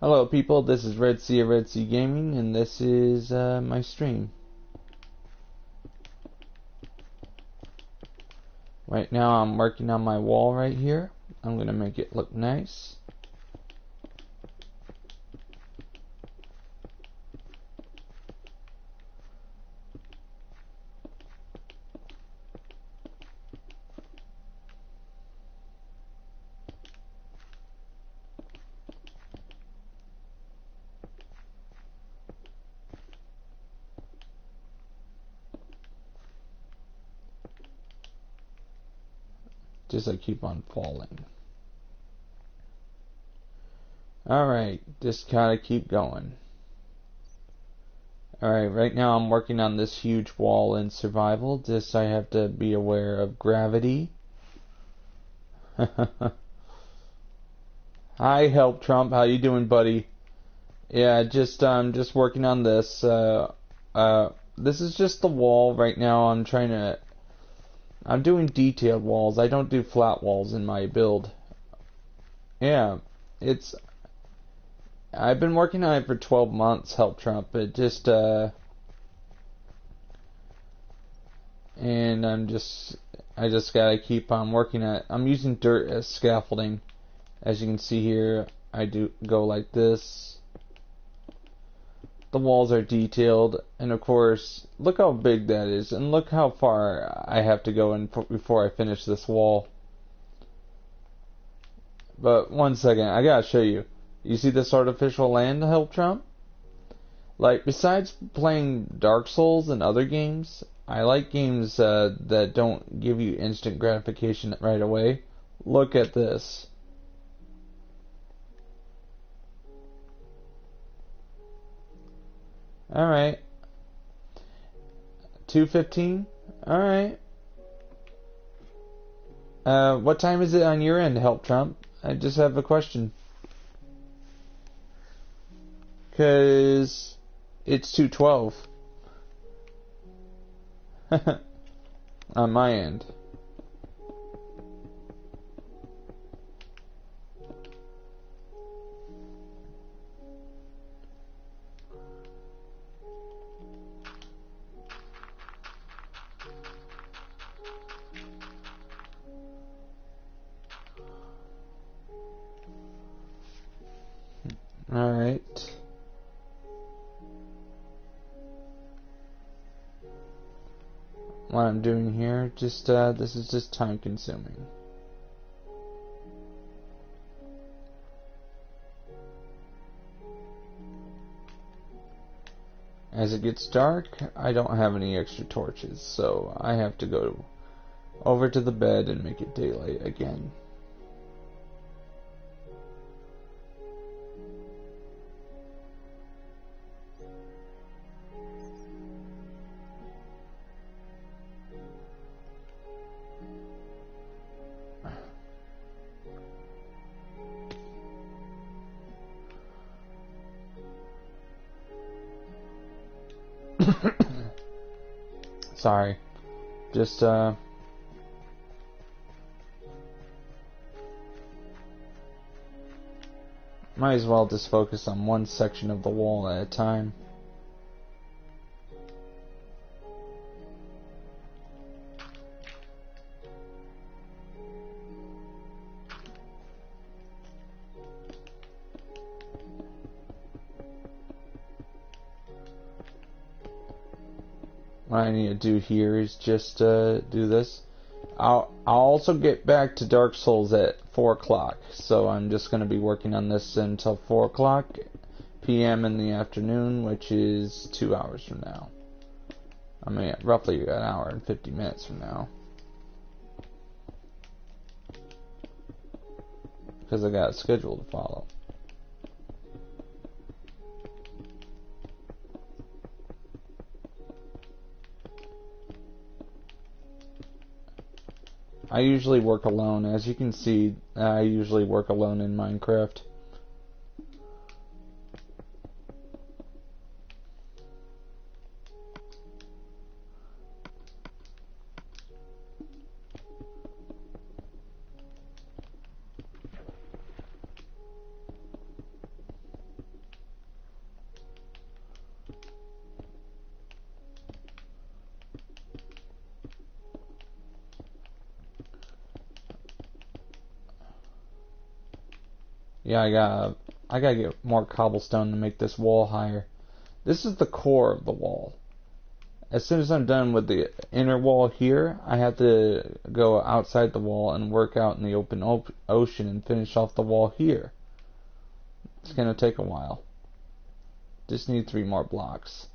Hello people, this is Red Sea of Red Sea Gaming, and this is my stream. Right now I'm working on my wall right here. I'm going to make it look nice. Just I keep on falling. Alright, just gotta keep going. Alright, right now I'm working on this huge wall in survival. Just I have to be aware of gravity. Hi, Help Trump. How you doing, buddy? Yeah, just working on this. This is just the wall right now. I'm doing detailed walls. I don't do flat walls in my build. Yeah, I've been working on it for 12 months, Help Trump. And I just gotta keep on working at it. I'm using dirt as scaffolding. As you can see here, I do go like this. The walls are detailed, and of course, look how big that is, and look how far I have to go in before I finish this wall. But one second, I gotta show you. You see this artificial land, Help Trump? Like, besides playing Dark Souls and other games, I like games that don't give you instant gratification right away. Look at this. Alright. 2:15? Alright. What time is it on your end, Help Trump? I just have a question. 'Cause it's 2:12. On my end. Alright. What I'm doing here, this is just time consuming. As it gets dark, I don't have any extra torches, so I have to go over to the bed and make it daylight again. Sorry. Just, might as well just focus on one section of the wall at a time. What I need to do here is just do this. I'll also get back to Dark Souls at 4 o'clock, so I'm just going to be working on this until 4 o'clock p.m. in the afternoon, which is 2 hours from now. I mean, roughly an hour and 50 minutes from now. Because I got a schedule to follow. I usually work alone. As you can see, I usually work alone in Minecraft. Yeah, I gotta get more cobblestone to make this wall higher. This is the core of the wall. As soon as I'm done with the inner wall here, I have to go outside the wall and work out in the open ocean and finish off the wall here. It's gonna take a while. Just need 3 more blocks.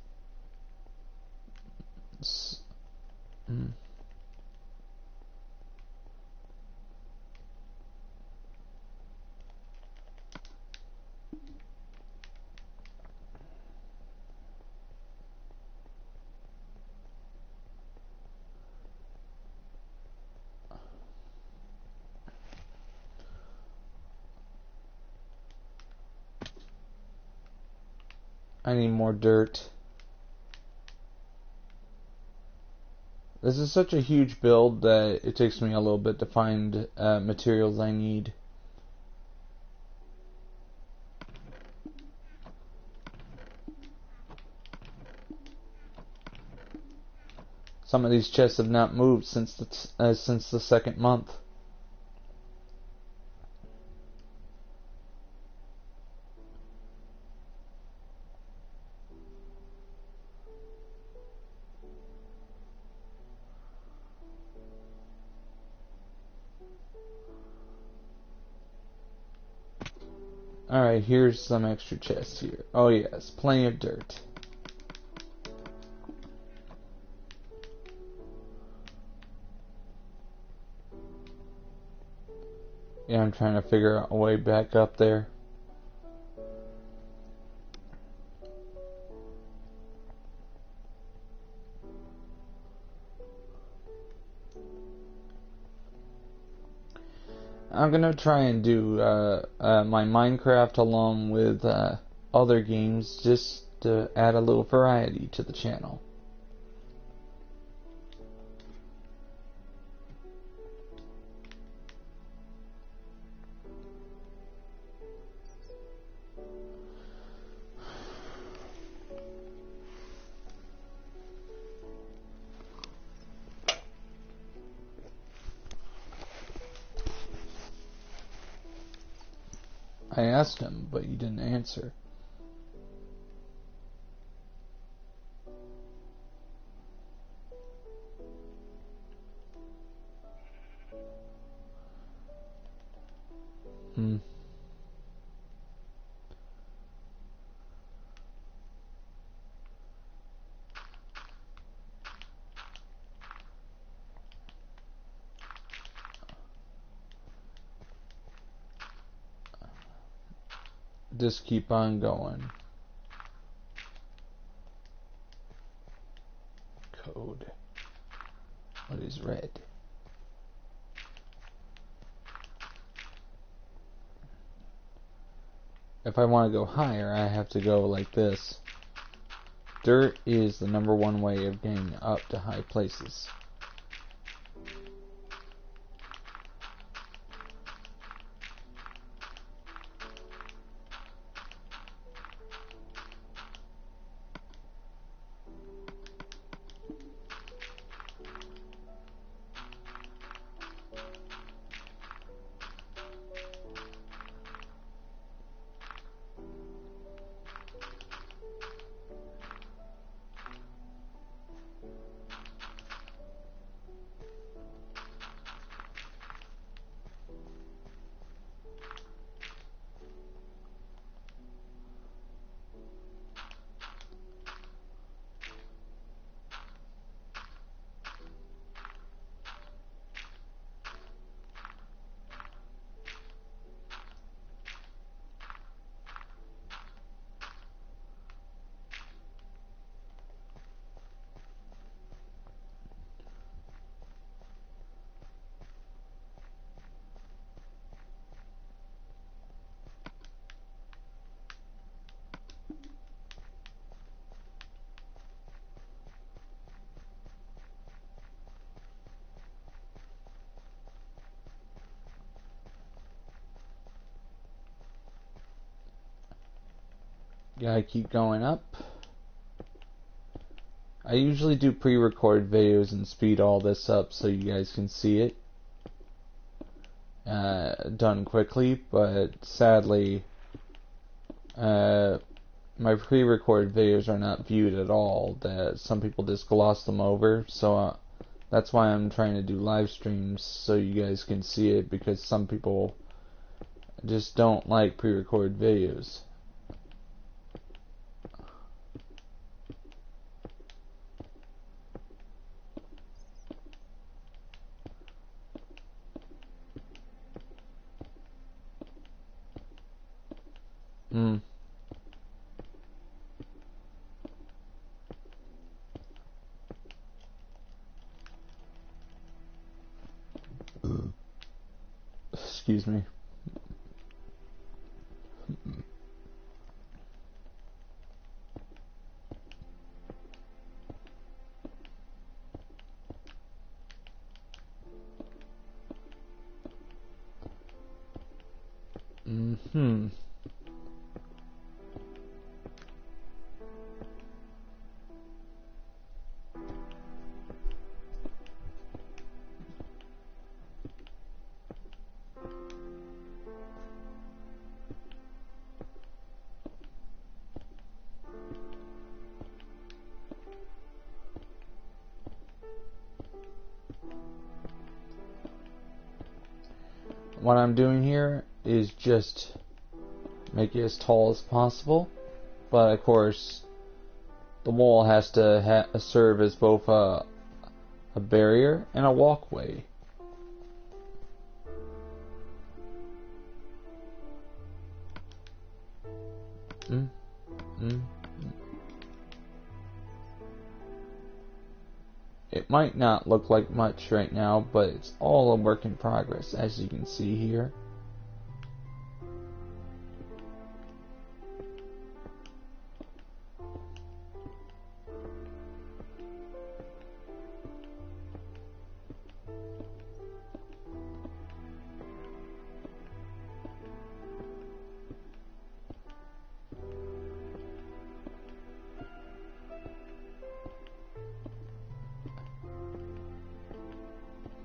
I need more dirt. This is such a huge build that it takes me a little bit to find materials I need. Some of these chests have not moved since the second month. Alright, here's some extra chests here. Oh yes, plenty of dirt. Yeah, I'm trying to figure out a way back up there. I'm gonna try and do my Minecraft along with other games just to add a little variety to the channel. I asked him, but he didn't answer. Just keep on going. Code. What is red? If I want to go higher, I have to go like this. Dirt is the #1 way of getting up to high places. Gotta keep going up. I usually do pre-recorded videos and speed all this up so you guys can see it. done quickly, but sadly my pre-recorded videos are not viewed at all. That some people just gloss them over, so that's why I'm trying to do live streams so you guys can see it, because some people just don't like pre-recorded videos. Excuse me. What I'm doing here is just make it as tall as possible, but of course the wall has to serve as both a barrier and a walkway. It might not look like much right now, but it's all a work in progress, as you can see here.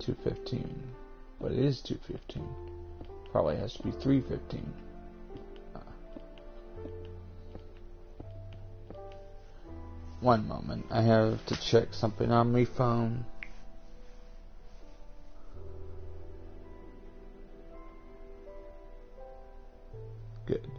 $2.15, but it is $2.15. Probably has to be $3.15. One moment, I have to check something on my phone. Good.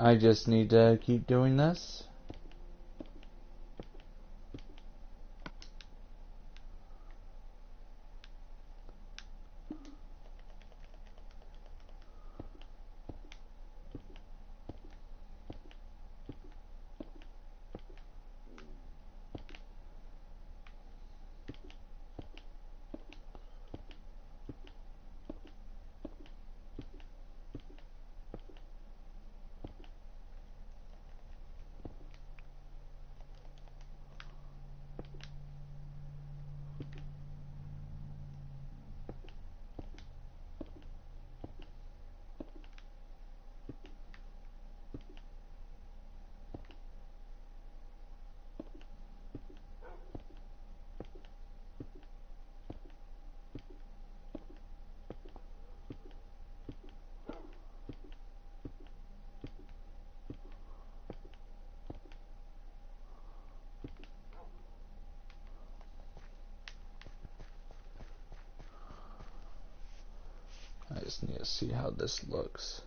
I just need to keep doing this. I just need to see how this looks.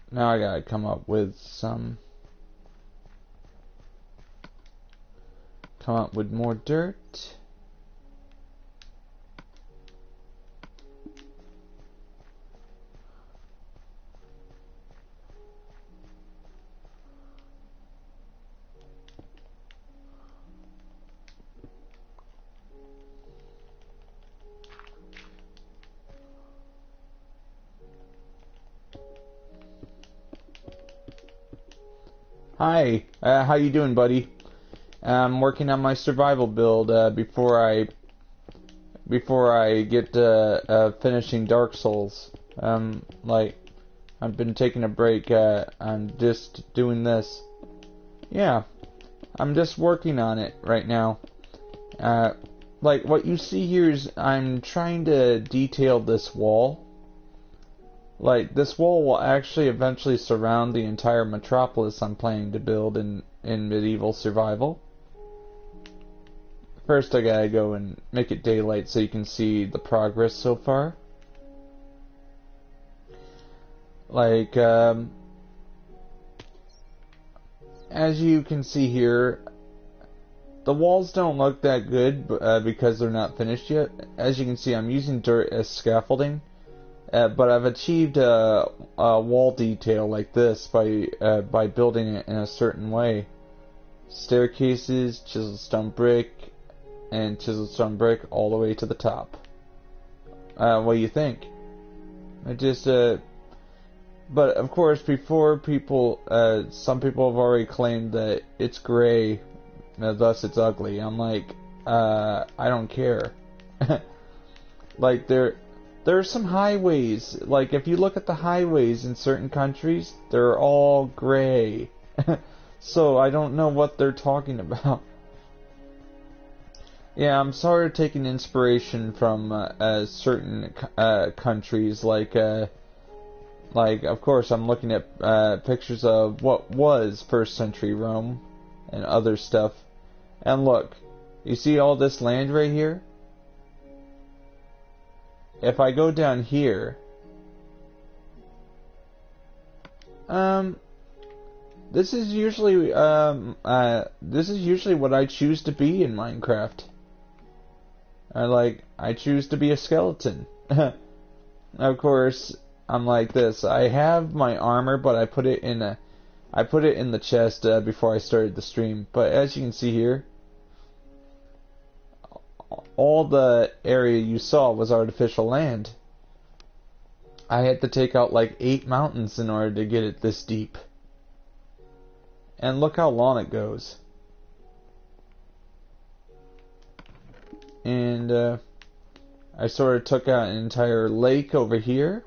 Now I gotta come up with more dirt. Hi, how you doing, buddy? I'm working on my survival build before I get finishing Dark Souls. Like I've been taking a break. I'm just doing this. Yeah, I'm just working on it right now. Like what you see here is I'm trying to detail this wall. Like, this wall will actually eventually surround the entire metropolis I'm planning to build in medieval survival. First I gotta go and make it daylight so you can see the progress so far. Like, as you can see here, the walls don't look that good because they're not finished yet. As you can see, I'm using dirt as scaffolding. But I've achieved a wall detail like this by building it in a certain way. Staircases, chiseled stone brick, and chiseled stone brick all the way to the top. What do you think? But of course, before people, some people have already claimed that it's gray, thus it's ugly. I'm like, I don't care. Like there are some highways, like if you look at the highways in certain countries, they're all gray. So I don't know what they're talking about. Yeah, I'm sort of taking inspiration from certain countries, like of course I'm looking at pictures of what was first century Rome and other stuff. And look, you see all this land right here? If I go down here, this is usually what I choose to be in Minecraft. I choose to be a skeleton. Of course, I'm like this. I have my armor, but I put it in the chest before I started the stream. But as you can see here, all the area you saw was artificial land. I had to take out like 8 mountains in order to get it this deep. And look how long it goes. And I sort of took out an entire lake over here.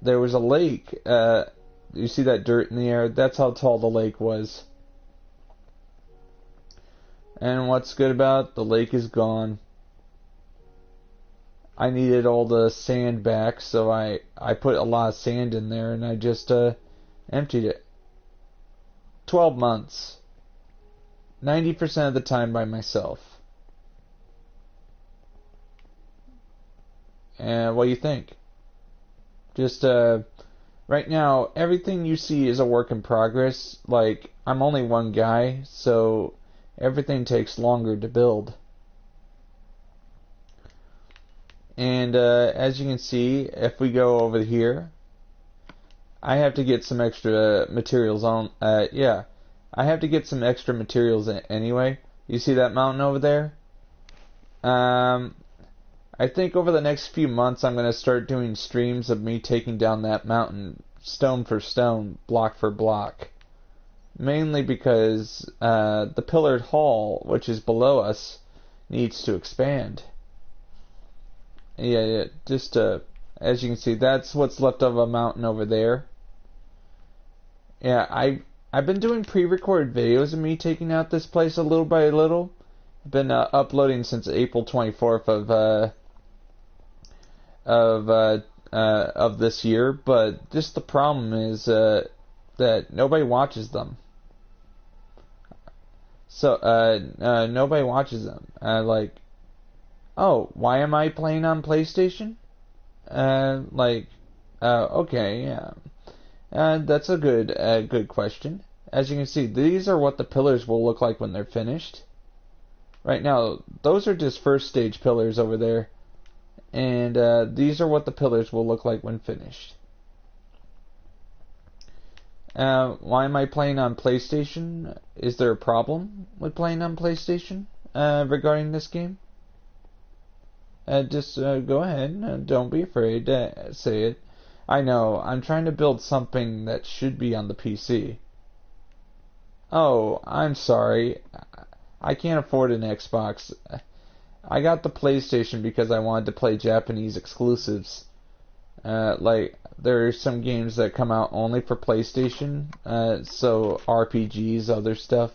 There was a lake. You see that dirt in the air? That's how tall the lake was. And what's good about it? The lake is gone. I needed all the sand back, so I put a lot of sand in there and I just emptied it. 12 months. 90% of the time by myself. And what do you think? Just right now, everything you see is a work in progress. Like, I'm only one guy, so everything takes longer to build. And as you can see, if we go over here, I have to get some extra materials on. Yeah, I have to get some extra materials anyway. You see that mountain over there? I think over the next few months I'm going to start doing streams of me taking down that mountain stone for stone, block for block. Mainly because the pillared hall, which is below us, needs to expand. Yeah, just as you can see, that's what's left of a mountain over there. Yeah, I've been doing pre-recorded videos of me taking out this place a little by little. I've been uploading since April 24th of this year, but just the problem is that nobody watches them. So nobody watches them. Like, oh, why am I playing on PlayStation? Okay, yeah. That's a good question. As you can see, these are what the pillars will look like when they're finished. Right now, those are just first stage pillars over there. And these are what the pillars will look like when finished. Why am I playing on PlayStation? Is there a problem with playing on PlayStation regarding this game? Just go ahead. Don't be afraid to say it. I know, I'm trying to build something that should be on the PC. Oh, I'm sorry. I can't afford an Xbox. I got the PlayStation because I wanted to play Japanese exclusives. Like, there are some games that come out only for PlayStation, so RPGs, other stuff.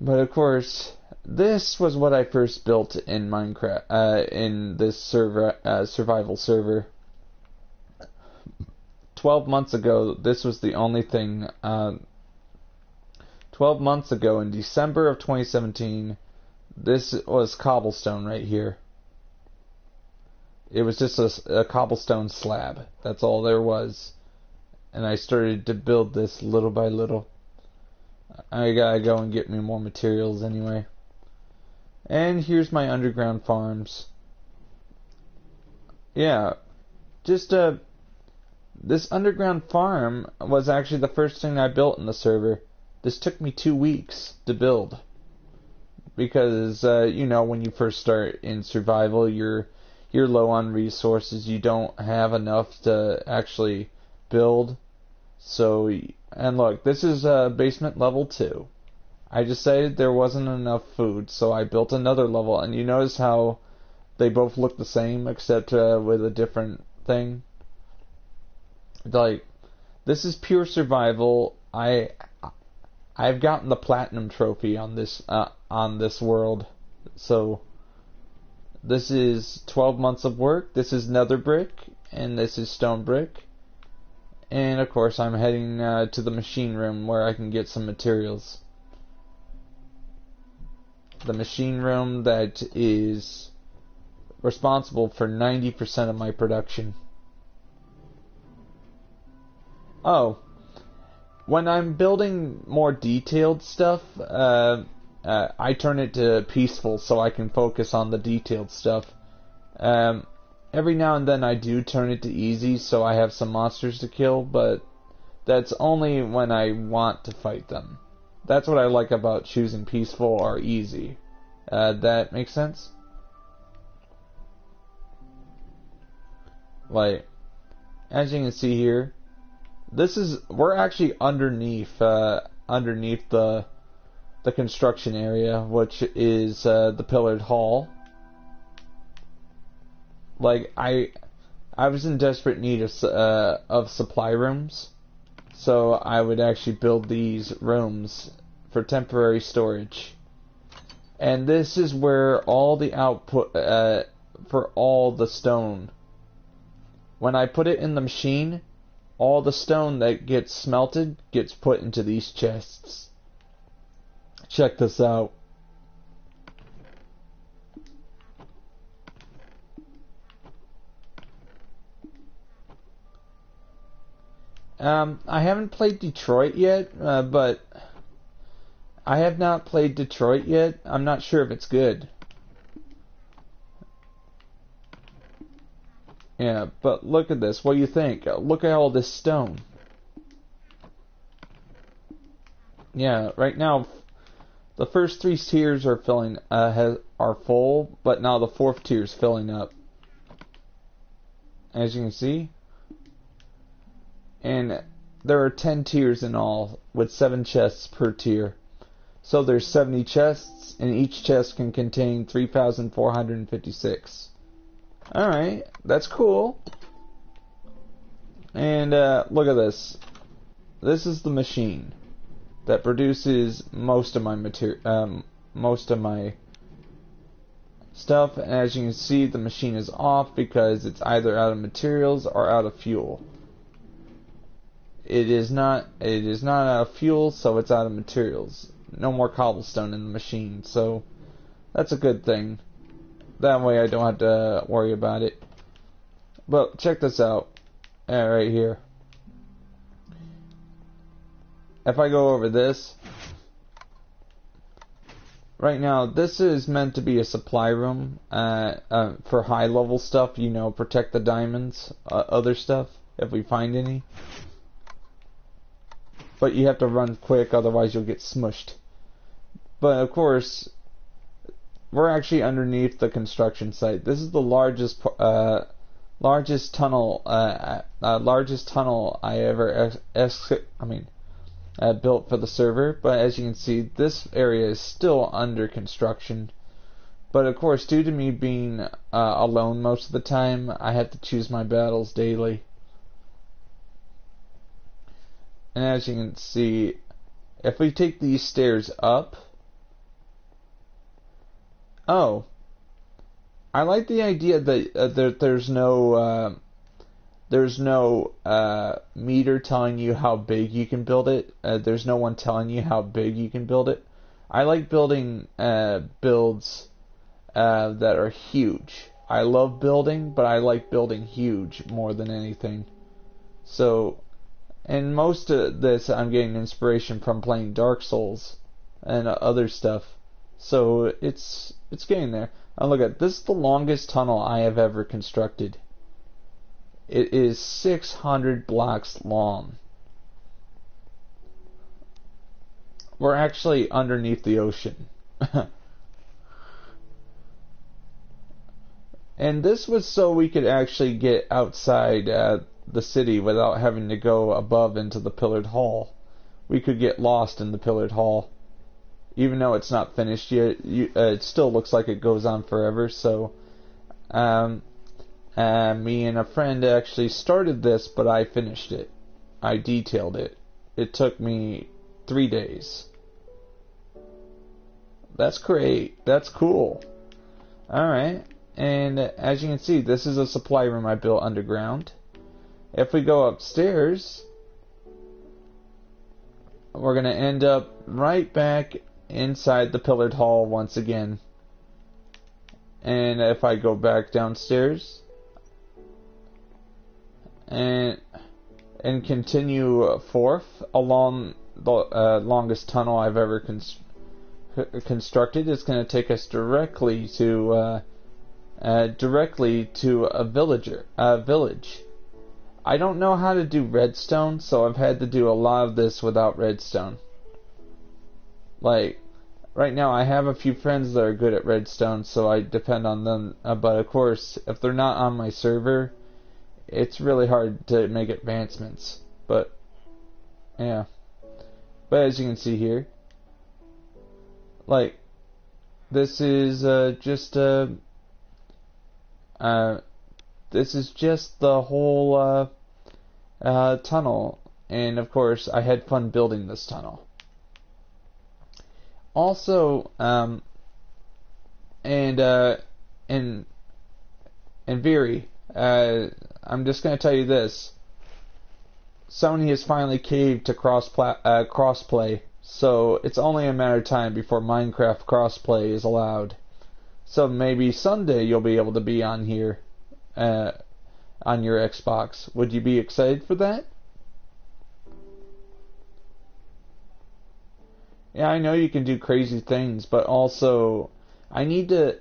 But of course, this was what I first built in Minecraft, in this survival server. 12 months ago, this was the only thing. 12 months ago, in December of 2017, this was cobblestone right here. It was just a cobblestone slab. That's all there was. And I started to build this little by little. I gotta go and get me more materials anyway. And here's my underground farms. Yeah, just this underground farm was actually the first thing I built in the server. This took me 2 weeks to build. Because, you know, when you first start in survival, you're low on resources. You don't have enough to actually build. So, and look, this is basement level 2. I decided there wasn't enough food, so I built another level. And you notice how they both look the same, except with a different thing? Like, this is pure survival. I've gotten the platinum trophy on this world. So this is 12 months of work. This is nether brick, and this is stone brick. And of course, I'm heading to the machine room where I can get some materials. The machine room that is responsible for 90% of my production. Oh, when I'm building more detailed stuff, I turn it to peaceful so I can focus on the detailed stuff. Every now and then I do turn it to easy so I have some monsters to kill, but that's only when I want to fight them. That's what I like about choosing peaceful or easy. That makes sense? Like, as you can see here, we're actually underneath the construction area, which is the pillared hall. Like, I was in desperate need of supply rooms, so I would actually build these rooms for temporary storage. And this is where all the output for all the stone. When I put it in the machine, all the stone that gets smelted gets put into these chests. Check this out. I haven't played Detroit yet, but I have not played Detroit yet. I'm not sure if it's good. Yeah, but look at this. What do you think? Look at all this stone. Yeah, right now the first 3 tiers are filling are full, but now the 4th tier is filling up. As you can see. And there are 10 tiers in all, with 7 chests per tier. So there's 70 chests, and each chest can contain 3,456. Alright, that's cool. And look at this. This is the machine that produces most of my stuff. And as you can see, the machine is off because it's either out of materials or out of fuel. It is not out of fuel, so it's out of materials. No more cobblestone in the machine, so that's a good thing. That way I don't have to worry about it. But check this out. Right here. If I go over this, right now this is meant to be a supply room for high level stuff, you know, protect the diamonds, other stuff, if we find any. But you have to run quick, otherwise you'll get smushed. But of course, we're actually underneath the construction site. This is the largest tunnel I ever built for the server. But as you can see, this area is still under construction. But of course, due to me being alone most of the time, I have to choose my battles daily. And as you can see, if we take these stairs up... Oh. I like the idea that there's no meter telling you how big you can build it. There's no one telling you how big you can build it. I like building builds that are huge. I love building, but I like building huge more than anything. So, and most of this I'm getting inspiration from playing Dark Souls and other stuff. So it's getting there. Now look at this is the longest tunnel I have ever constructed. It is 600 blocks long. We're actually underneath the ocean. And this was so we could actually get outside the city without having to go above into the pillared hall. We could get lost in the pillared hall. Even though it's not finished yet, it still looks like it goes on forever. So, me and a friend actually started this, but I finished it. I detailed it. It took me 3 days. That's great. That's cool. Alright. And as you can see, this is a supply room I built underground. If we go upstairs, we're going to end up right back inside the pillared hall once again. And if I go back downstairs and continue forth along the longest tunnel I've ever constructed, it's going to take us directly to a village. I don't know how to do redstone, so I've had to do a lot of this without redstone. Like, right now I have a few friends that are good at redstone, so I depend on them. But of course, if they're not on my server, it's really hard to make advancements. But, yeah. But as you can see here, like, this is just the whole tunnel, and of course I had fun building this tunnel. Also, and Viri, I'm just going to tell you this: Sony has finally caved to crossplay, so it's only a matter of time before Minecraft crossplay is allowed. So maybe someday you'll be able to be on here. On your Xbox. Would you be excited for that? Yeah, I know you can do crazy things, but also I need to...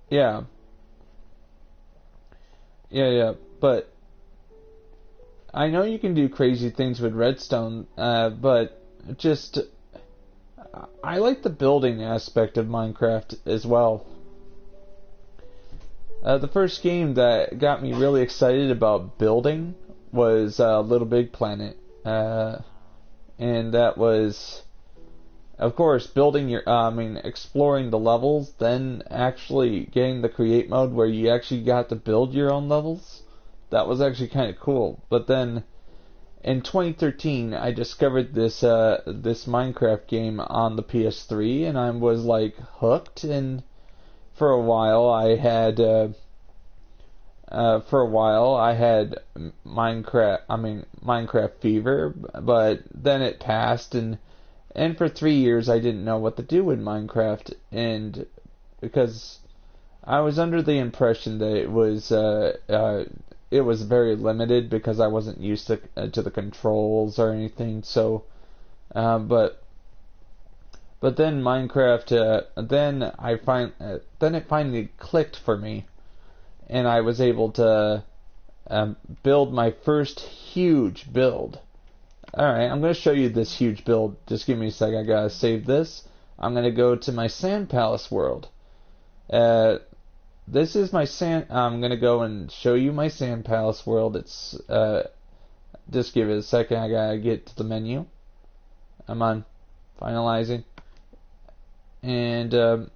Yeah, but I know you can do crazy things with redstone, but just... I like the building aspect of Minecraft as well. The first game that got me really excited about building was Little Big Planet. And that was, of course, building exploring the levels, then actually getting the create mode where you actually got to build your own levels. That was actually kind of cool. But then, in 2013, I discovered this Minecraft game on the PS3, and I was like hooked. And for a while, I had Minecraft fever, but then it passed, and for 3 years I didn't know what to do with Minecraft, and because I was under the impression that it was very limited because I wasn't used to the controls or anything. So, but then Minecraft, then it finally clicked for me, and I was able to build my first huge build. Alright, I'm going to show you this huge build. Just give me a sec, I gotta save this. I'm going to go to my Sand Palace world. This is my I'm going to go and show you my Sand Palace world. It's, just give it a second, I gotta get to the menu. I'm on finalizing. And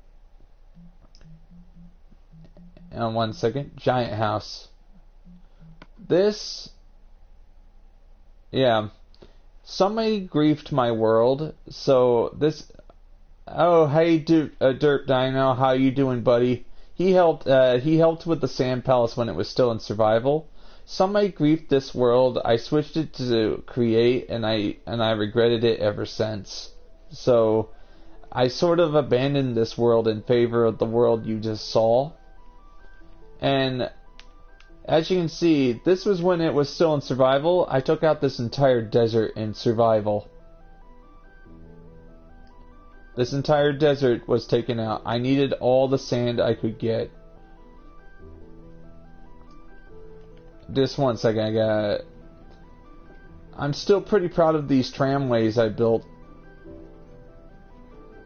1 second. Giant house. This, yeah. Somebody griefed my world, so this. Oh, hey, Derp Dino, how you doing, buddy? He helped. He helped with the Sand Palace when it was still in survival. Somebody griefed this world. I switched it to create, and I regretted it ever since. So, I sort of abandoned this world in favor of the world you just saw. And as you can see, this was when it was still in survival. I took out this entire desert in survival. This entire desert was taken out. I needed all the sand I could get. Just 1 second, I'm still pretty proud of these tramways I built.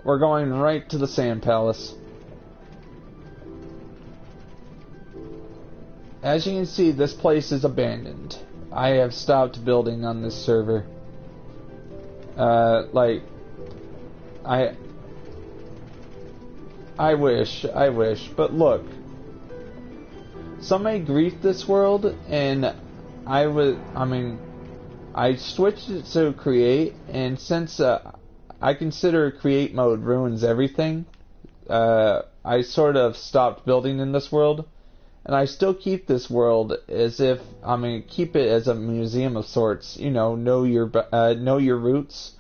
We're going right to the Sand Palace. As you can see, this place is abandoned. I have stopped building on this server. I wish, but look. Somebody griefed this world, and I switched it to create, and since I consider create mode ruins everything, I sort of stopped building in this world, and I still keep this world as if, keep it as a museum of sorts, know your roots.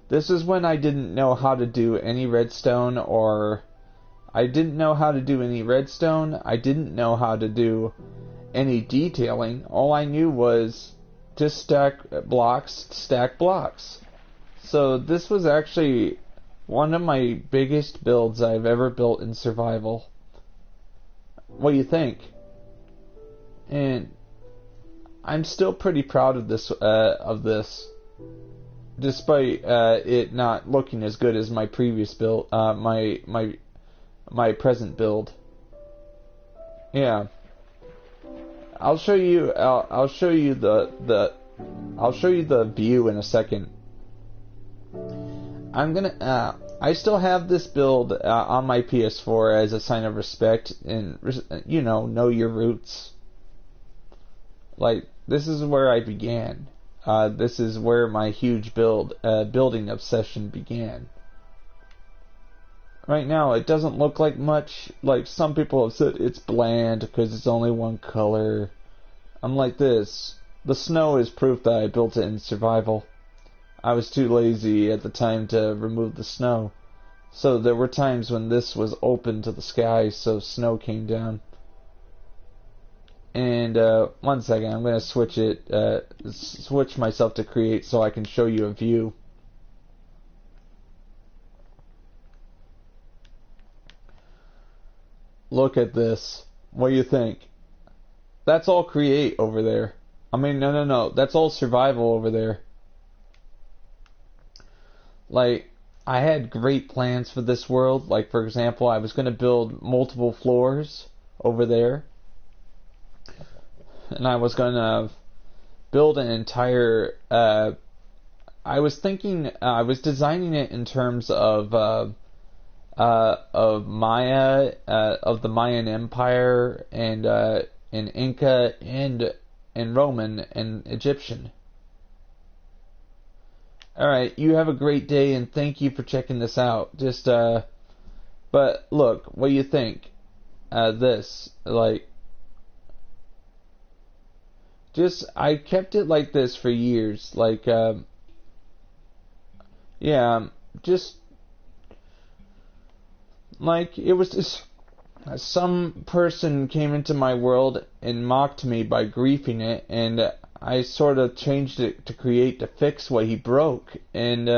This is when I didn't know how to do any redstone, I didn't know how to do any detailing. All I knew was just stack blocks. So this was actually one of my biggest builds I've ever built in survival. What do you think? And I'm still pretty proud of this, despite it not looking as good as my previous build, my present build. Yeah, I'll show you the view in a second. I still have this build on my PS4 as a sign of respect and know your roots. Like, this is where I began. This is where my huge building obsession began. Right now, it doesn't look like much. Like, some people have said it's bland because it's only one color. I'm like this. The snow is proof that I built it in survival. I was too lazy at the time to remove the snow. So there were times when this was open to the sky, so snow came down. And 1 second, I'm going to switch myself to create so I can show you a view. Look at this. What do you think? That's all create over there. No. That's all survival over there. Like, I had great plans for this world. Like, for example, I was going to build multiple floors over there. And I was going to build an entire... I was designing it in terms of Maya, of the Mayan Empire, and Inca, and Roman, and Egyptian. Alright, you have a great day, and thank you for checking this out. But look, what do you think? I kept it like this for years. It was just some person came into my world and mocked me by griefing it, and I sort of changed it to create to fix what he broke, and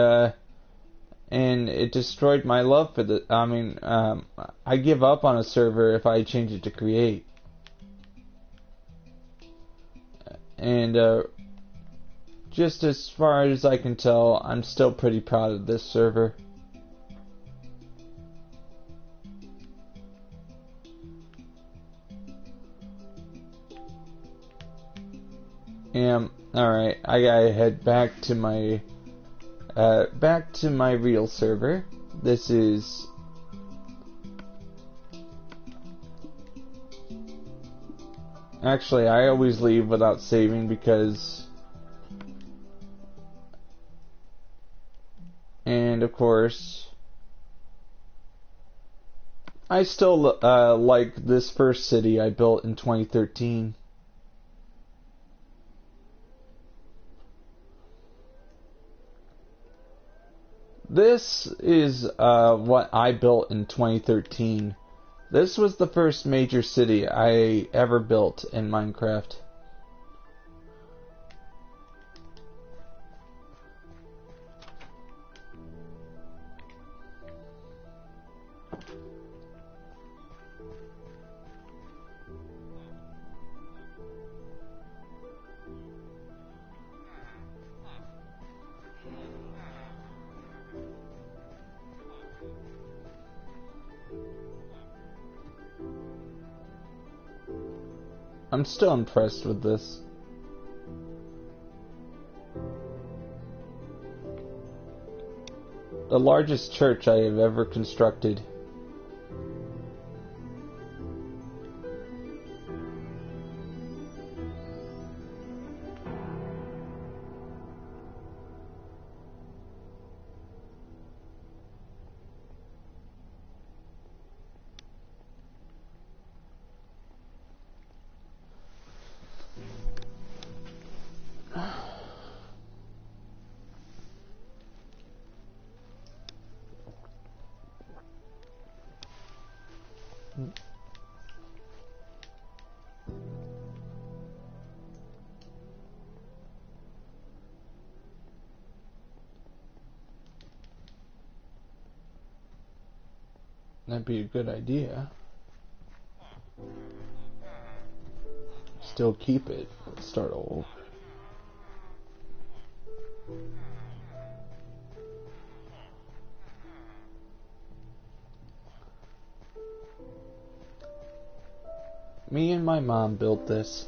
it destroyed my love for the. I give up on a server if I change it to create, and just as far as I can tell, I'm still pretty proud of this server. Alright, I gotta head back to my back to my real server. This is... Actually, I always leave without saving because... And of course... I still like this first city I built in 2013. This is what I built in 2013. This was the first major city I ever built in Minecraft. I'm still impressed with this. The largest church I have ever constructed. That'd be a good idea. Still keep it. Let's start over. Me and my mom built this.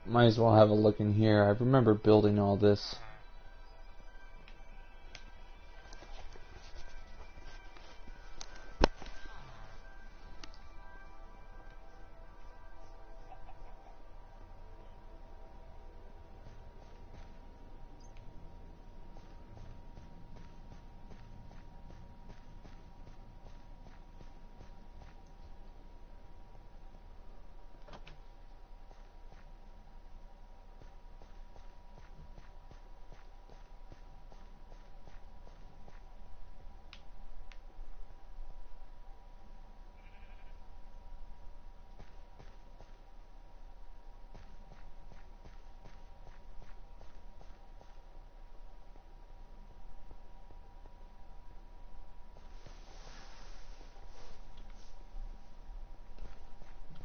Might as well have a look in here. I remember building all this.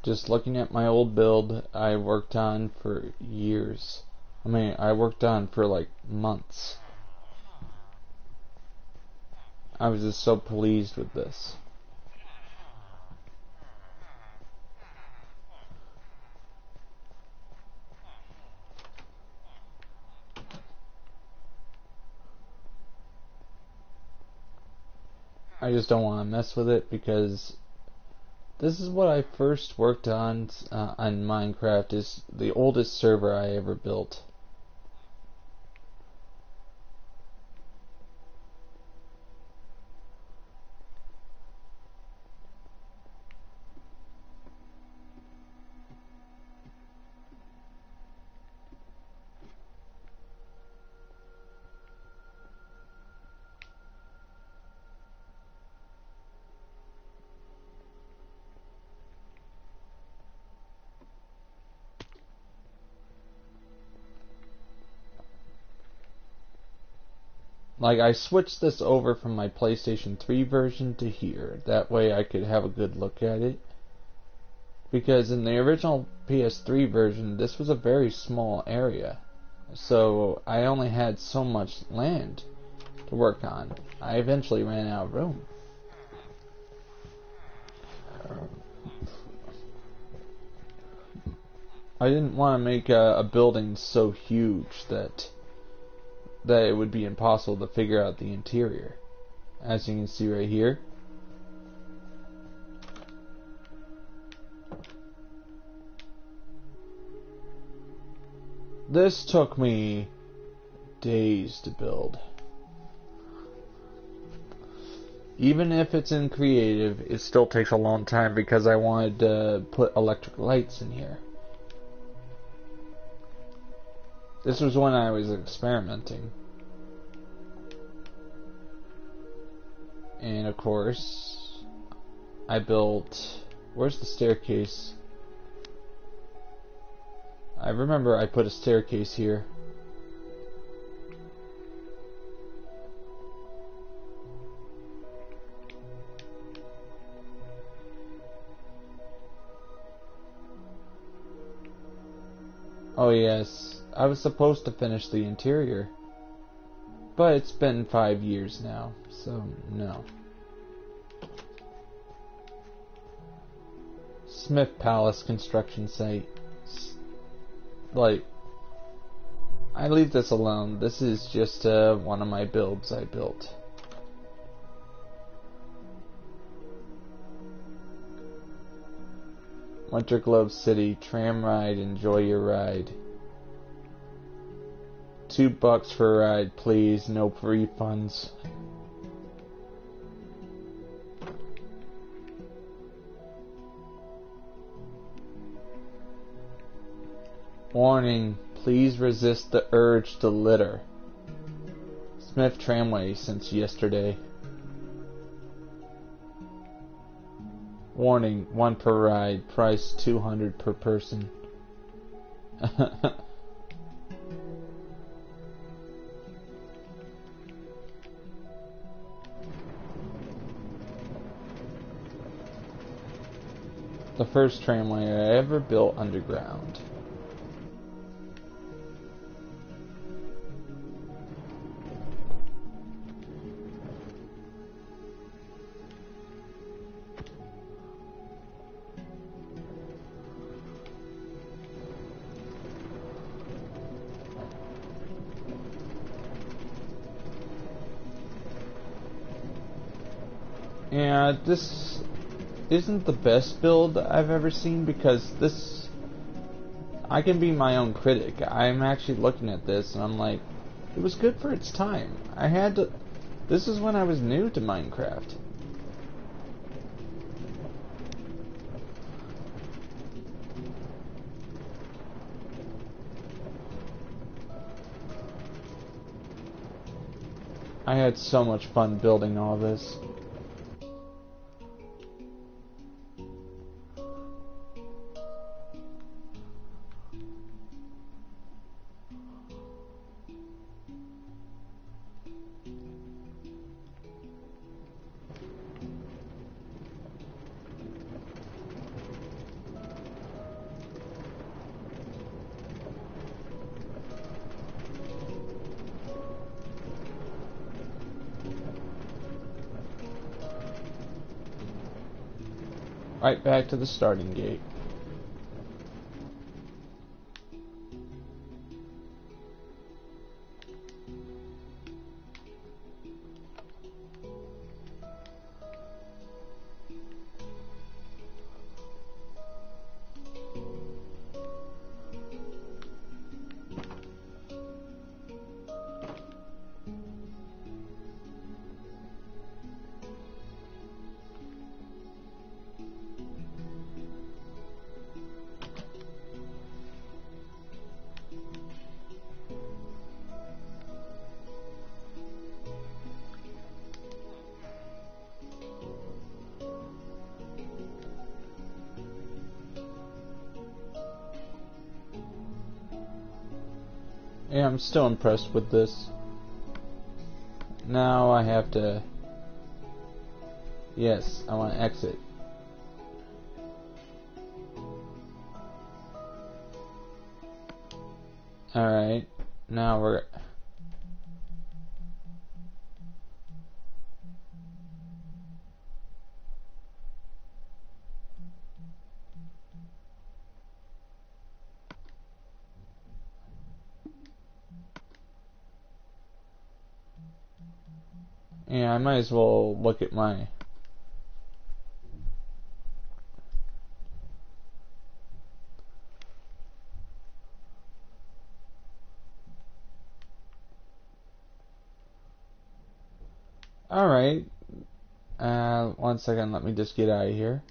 Just looking at my old build I worked on for years. I mean, I worked on for like months. I was just so pleased with this. I just don't want to mess with it because this is what I first worked on Minecraft. Is the oldest server I ever built. Like, I switched this over from my PlayStation 3 version to here. That way I could have a good look at it. Because in the original PS3 version, this was a very small area. So I only had so much land to work on. I eventually ran out of room. I didn't want to make a building so huge that it would be impossible to figure out the interior. As you can see right here. This took me days to build. Even if it's in creative, it still takes a long time because I wanted to put electric lights in here. This was when I was experimenting. And of course, I built... Where's the staircase? I remember I put a staircase here. Oh yes, I was supposed to finish the interior. But it's been 5 years now, so no. Smith Palace construction site. Like, I leave this alone. This is just one of my builds I built. Winter Globe City, tram ride, enjoy your ride. $2 for a ride, please, no refunds. Warning, please resist the urge to litter. Smith Tramway since yesterday. Warning, 1 per ride, price $200 per person. The first tramway I ever built underground. Yeah, this isn't the best build I've ever seen because this... I can be my own critic. I'm actually looking at this and I'm like, it was good for its time. I had to... This is when I was new to Minecraft. I had so much fun building all this. Right back to the starting gate. Yeah, I'm still impressed with this. now I have to... Yes, I want to exit. Alright, now we're... Yeah, I might as well look at my... Alright. 1 second, let me just get out of here.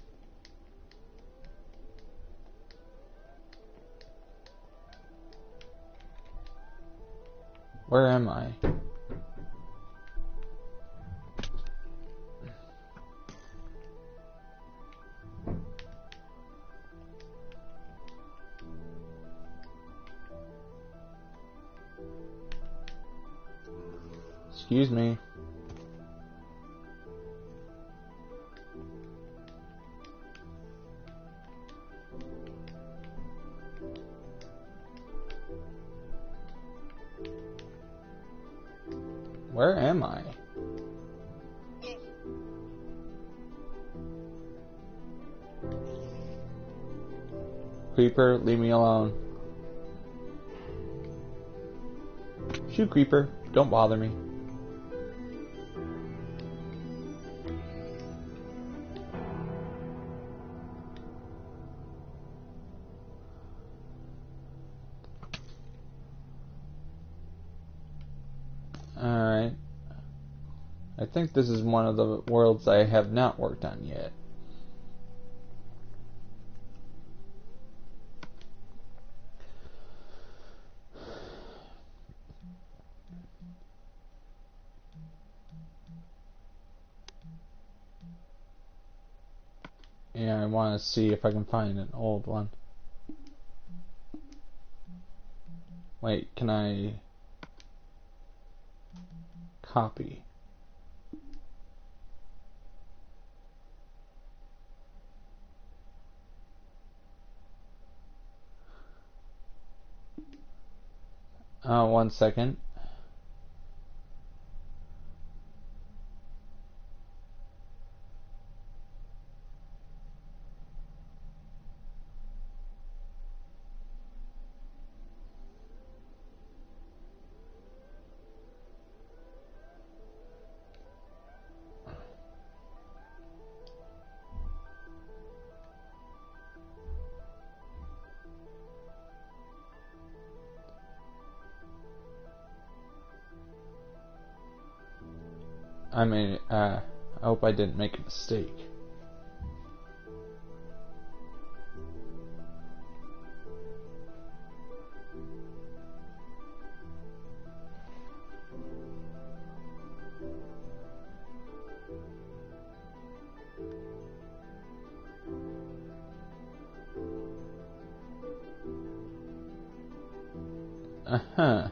Where am I? Excuse me. Where am I? Creeper, leave me alone. Shoot, Creeper. Don't bother me. Alright. I think this is one of the worlds I have not worked on yet. Yeah, I want to see if I can find an old one. Wait, can I copy? One second. I hope I didn't make a mistake. Uh-huh.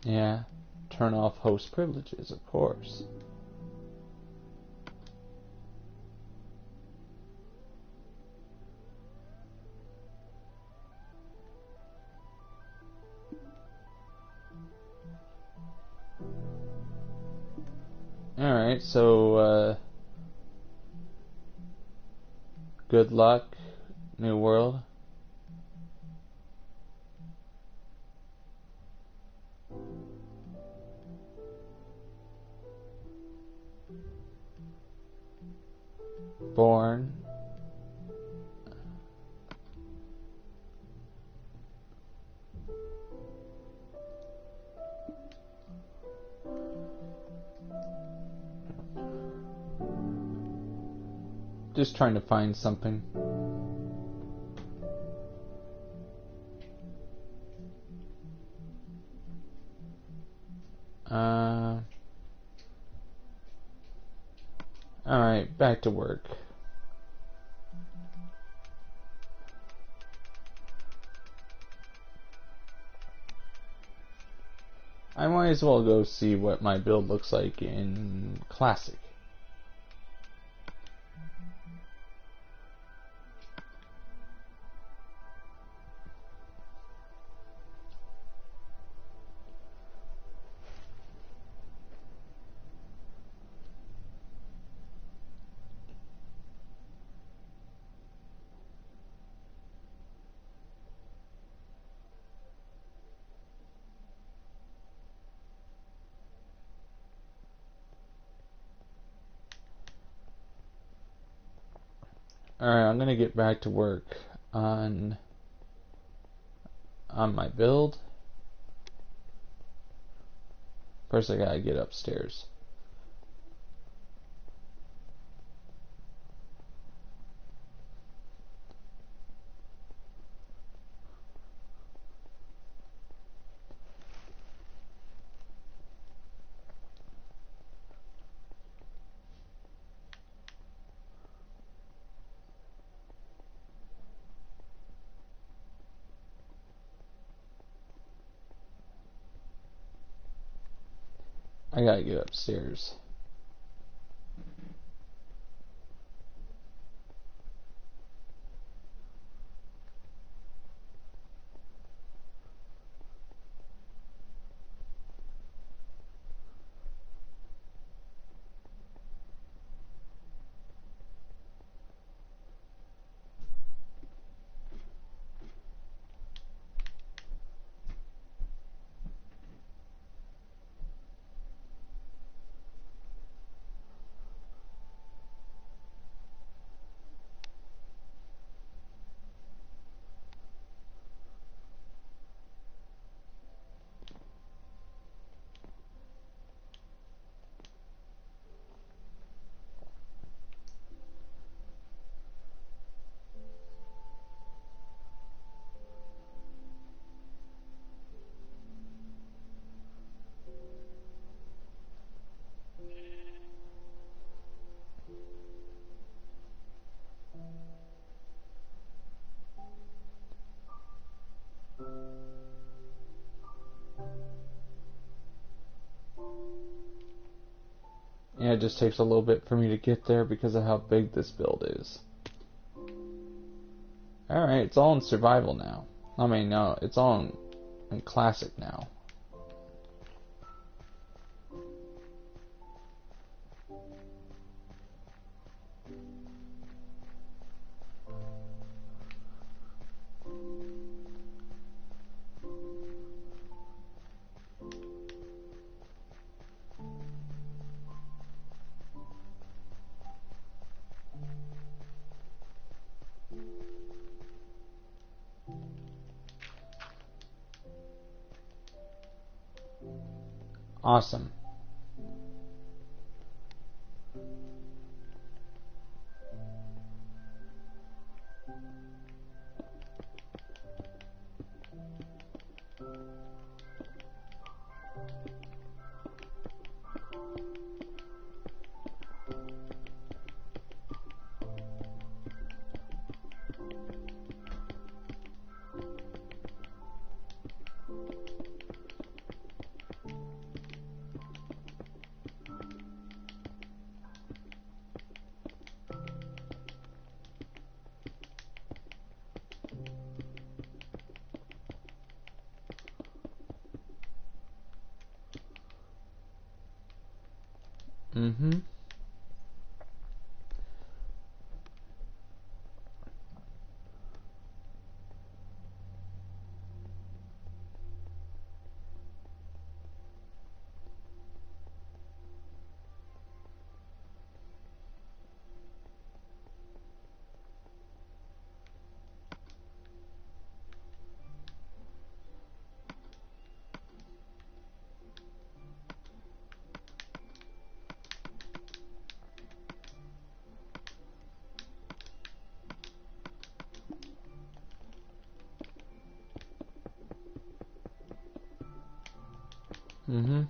Yeah, turn off host privileges, of course. Alright, so, good luck, New World. Born. Just trying to find something. Alright, back to work. I might as well go see what my build looks like in Classic. Alright, I'm gonna get back to work on my build. First I gotta get upstairs. I gotta get upstairs. Yeah, it just takes a little bit for me to get there because of how big this build is. Alright, it's all in survival now. I mean, no, it's all in Classic now. Awesome. Mm-hmm. Mm-hmm.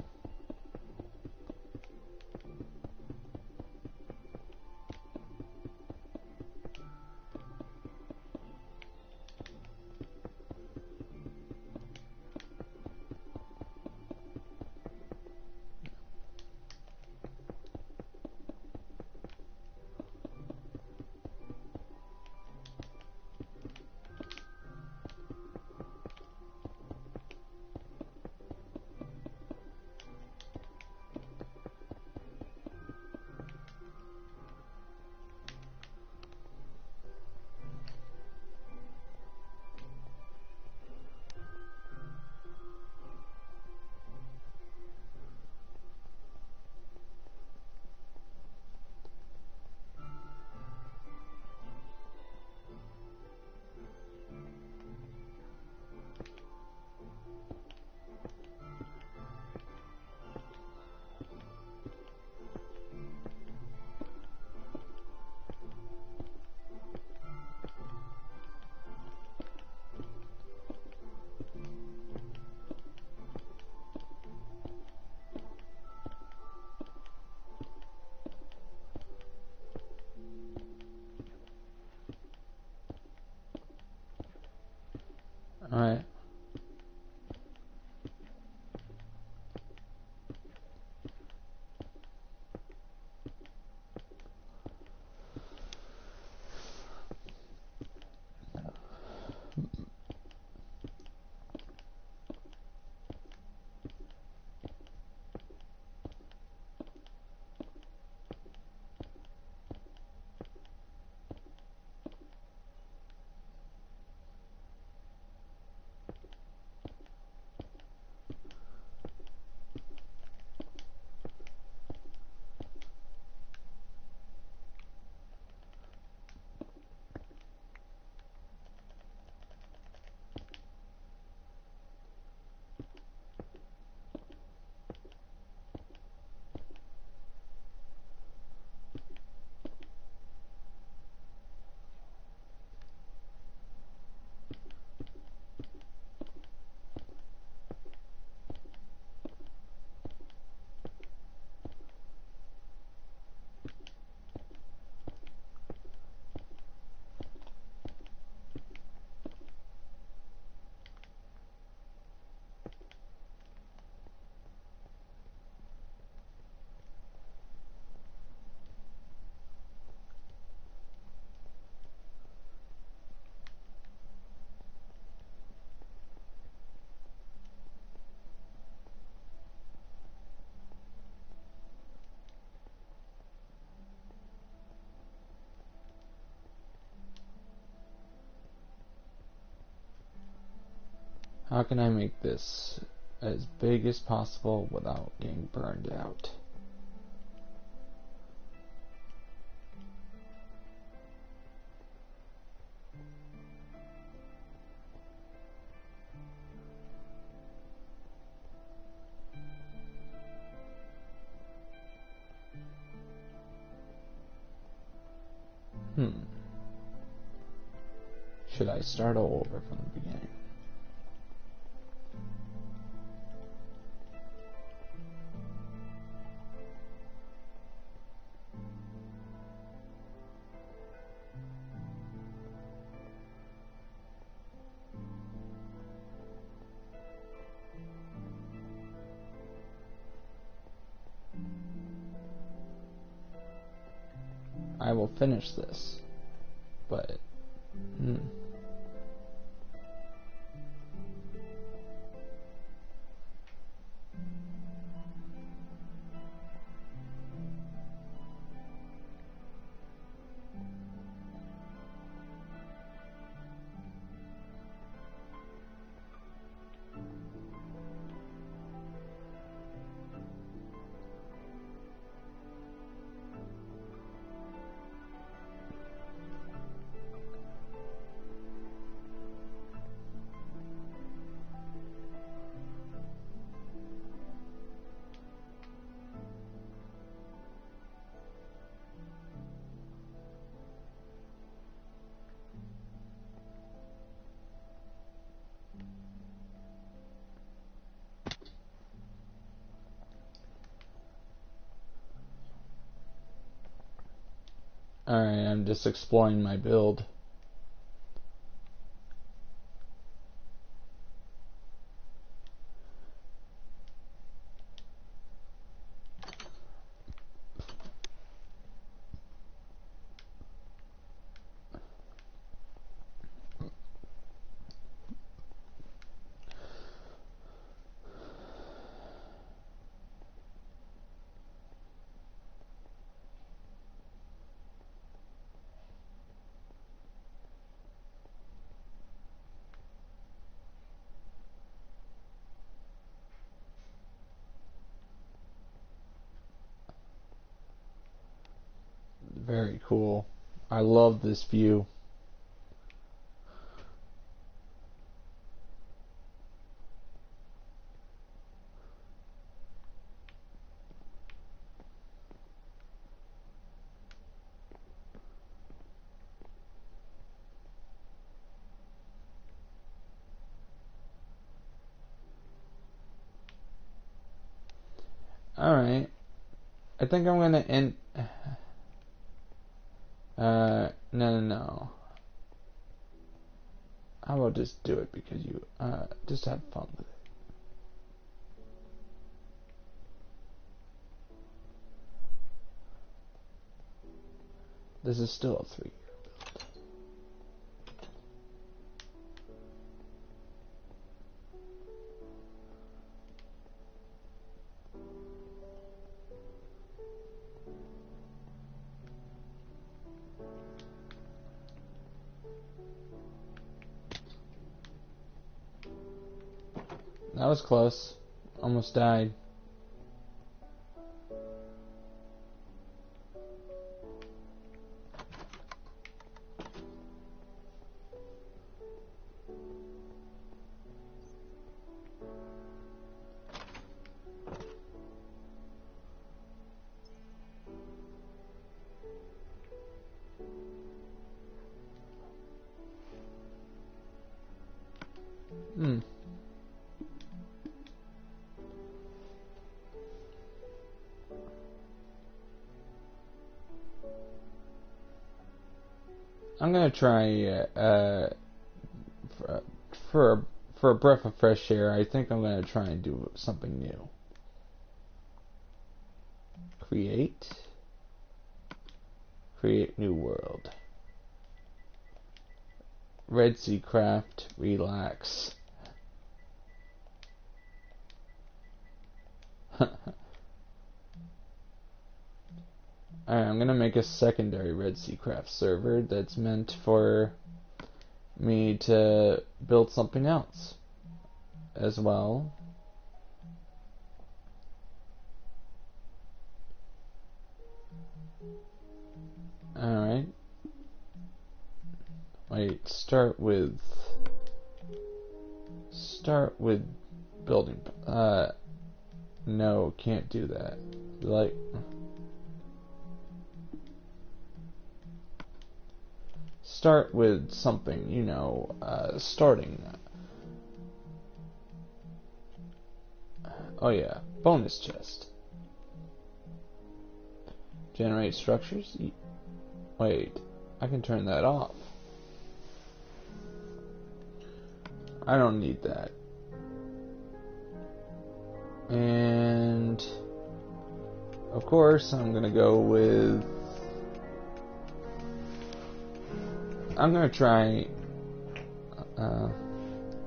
How can I make this as big as possible without getting burned out? Should I start all over from the beginning? I will finish this, but alright, I'm just exploring my build. Very cool. I love this view. Alright. I think I'm gonna end. No. I will just do it because you just have fun with it. This is still a 3-year build. That was close. Almost died. I'm gonna try for a breath of fresh air. I think I'm gonna try and do something new. Create new world. REDSEACRAFT, relax. Alright, I'm gonna make a secondary REDSEACRAFT server that's meant for me to build something else. as well. Alright. Wait, start with building. No, can't do that. Like, start with something, you know, starting. Oh yeah, bonus chest. Generate structures? Wait, I can turn that off. I don't need that. And of course, I'm gonna go with. I'm gonna try.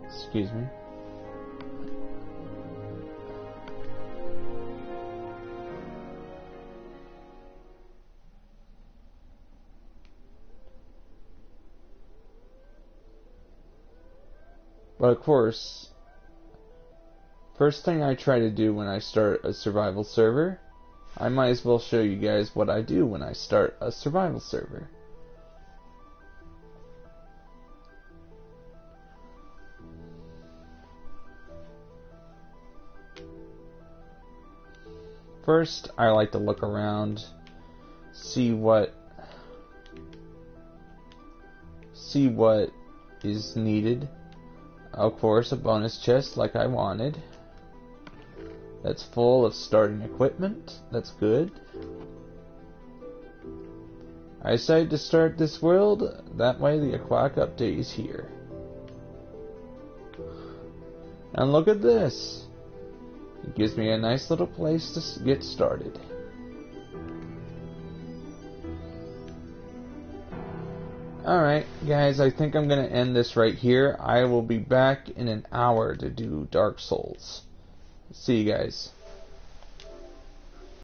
Excuse me. But of course, first thing I try to do when I start a survival server, I might as well show you guys what I do when I start a survival server. First, I like to look around, see what is needed. Of course, a bonus chest like I wanted. That's full of starting equipment. That's good. I decided to start this world. That way the aquatic update is here. And look at this. It gives me a nice little place to get started. Alright, guys, I think I'm going to end this right here. I will be back in an hour to do Dark Souls. See you guys.